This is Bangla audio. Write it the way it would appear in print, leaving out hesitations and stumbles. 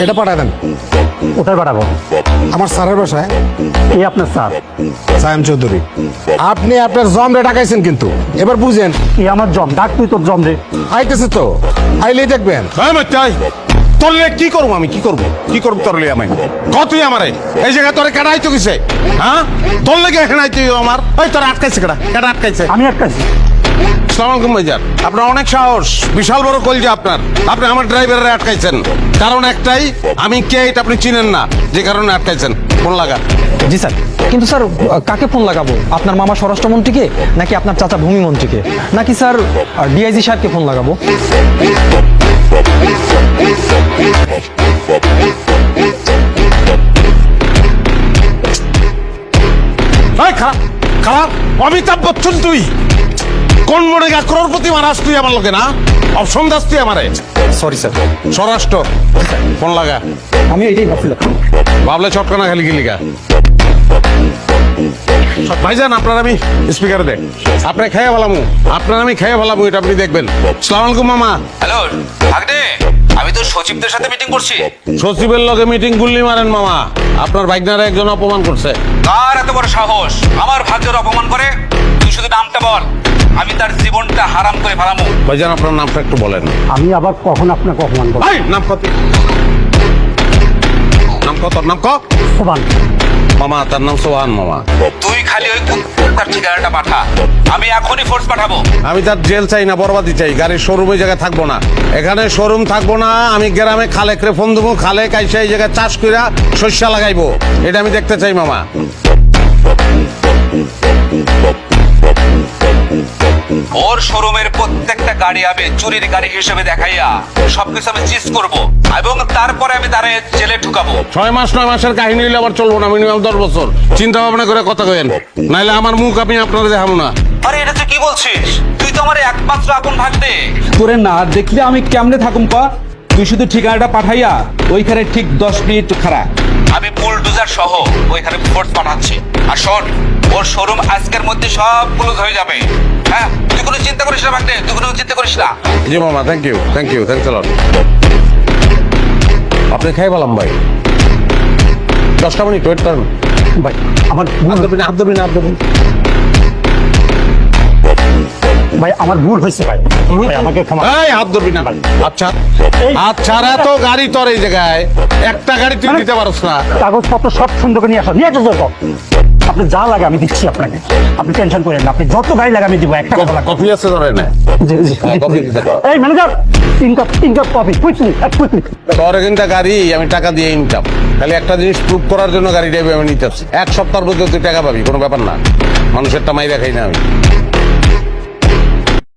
এটা পাঠায় দেন। কোথায় পাঠাবো? আমার স্যারের বাসায়। এই আপনার স্যার? সায়েম চৌধুরী। আপনি আপনার জম রে ডাকাইছেন কিন্তু, এবার বুঝেন। এই আমার জম, ডাক তুই তোর জম রে। আইতেছে তো, আইলেই দেখবেন। হ্যাঁ চাই তোরলে কি করবো আমি, কি করবো তোরলে আমি কতই আমারে এই জায়গায় তোরে কেডা আইতো কিসে? হ্যাঁ তোর লেগে এখানে আইতো আমার। ওই তোরা আটকাইছে কেডা আটকাইছে? আমি আটকাইছি। আসসালামু আলাইকুম ভাইজান, আপনার অনেক সাহস, বিশাল বড় কলজা আপনার। আপনি আমার ড্রাইভারে আটকাইছেন, কারণ একটাই, আমি কে এটা আপনি চিনেন না, যে কারণে আটকাইছেন। ফোন লাগা। জি স্যার, কিন্তু স্যার কাকে ফোন লাগাবো? আপনার মামা স্বরাষ্ট্রমন্ত্রীকে, নাকি আপনার চাচা ভূমিমন্ত্রীকে, নাকি স্যার ডিআইজি সাহেবকে ফোন লাগাবো? খারাপ খারাপ অমিতাভ বচ্চন তুই কোন মনে গা করোড়পতি মারাস তুই আমার লোকে না? অপশন দাস তুই আমারে। Sorry sir. স্বরাষ্ট্র ফোন লাগা। আমি এটাই ভাবছিলাম। ভাবলে চটকানা খালি গিলিগা। ভাইজান আপনার আমি স্পিকারে দেখ, আপনি খেয়ে ভালামু, আপনার আমি খেয়ে ভালামু, এটা আপনি দেখবেন। সালাম আলাইকুম মামা। হ্যালো ভাগ্নে, আমি তো সচিবদের সাথে মিটিং করছি। সচিবের লগে মিটিং গুল্লি মারেন মামা, আপনার ভাইগনারা একজন অপমান করছে। কার এত বড় সাহস আমার ভাগ্যের অপমান করে? তুই শুধু নামটা বল, আমি তার জীবনটা হারাম করে ফেলামু। ভাইজান আপনার নামটা একটু বলেন। আমি আবার কখন আপনাকে অপমান করবো? ভাই নাম কত? নাম কত? নাম ক? সোবান। মামা তার নাম সোহান মামা। তুই খালি ওই তার ঠিকানাটা পাঠা, আমি এখনই ফোর্স পাঠাবো। আমি তার জেল চাই না, বরবাদি চাই। গাড়ির শোরুমে জায়গায় থাকবো না, এখানে শোরুম থাকবো না। আমি গ্রামে খালেকরে ফোন দেবো, খালে কাইসা এই জায়গায় চাষ কইরা শস্য লাগাইবো, এটা আমি দেখতে চাই মামা। ওর শোরুমের প্রত্যেকটা গাড়ি আমি চুরির গাড়ি হিসেবে দেখাইয়া সবকিছু আমি চিজ করব, এবং তারপরে আমি তারে জেলে ঢুকাবো। 6 মাস 9 মাসের কাহিনী হইলে আবার চলবো না, মিনিমাম 10 বছর চিন্তা ভাবনা করে কথা কইেন, নাইলে আমার মুখ আমি আপনারা দেখাবো না। আরে এটা তুই কি বলছিস? তুই তো আমার একমাত্র আপন ভাগ্নে। তোরে না দেখলে আমি কেমনে থাকুম পা? তুই শুধু ঠিকানাটা পাঠাইয়া ওইখানে ঠিক 10 মিনিট খাড়া। আমি বুলডোজার সহ ওইখানে ফোর্স পাঠাচ্ছি। আর শোন, ওর শোরুম আজকের মধ্যে সব ক্লোজ হয়ে যাবে। হ্যাঁ, তুই কোনো চিন্তা করিস না ভাগ্নে, তুই কোনো চিন্তা করিস না। জি মামা, থ্যাংক ইউ থ্যাংকস আ লট। আপনি খাই বললাম ভাই, 10টা মিনিট ওয়েট করেন ভাই আমার হাত ধরবি না। ভাই আমার ভুল হয়েছে ভাই, ভাই আমাকে ক্ষমা। এই হাত ধরবি না। আচ্ছা আচ্ছা, এত গাড়ি তোর এই জায়গায়, একটা গাড়ি তুই দিতে পারস না? কাগজপত্র সব সুন্দর করে নিয়ে আসো, নিয়ে আসো যত। আপনি যা লাগে আমি দিচ্ছি আপনাকে, আপনি টেনশন করেন না। আপনি যত গাড়ি লাগে আমি দিব, একটা কথা লাগবে। কফি আছে ধরে না? জি জি হ্যাঁ, কফি দিতে পারো। এই ম্যানেজার, 3 কাপ কফি, কুইকলি। তোর এখানটা গাড়ি আমি টাকা দিয়ে নিতাম, খালি একটা জিনিস প্রুভ করার জন্য গাড়িটা আমি নিতে আসছি। 1 সপ্তাহের মধ্যে তুই টাকা পাবি, কোনো ব্যাপার না। মানুষেরটা মাইরা খাই না আমি।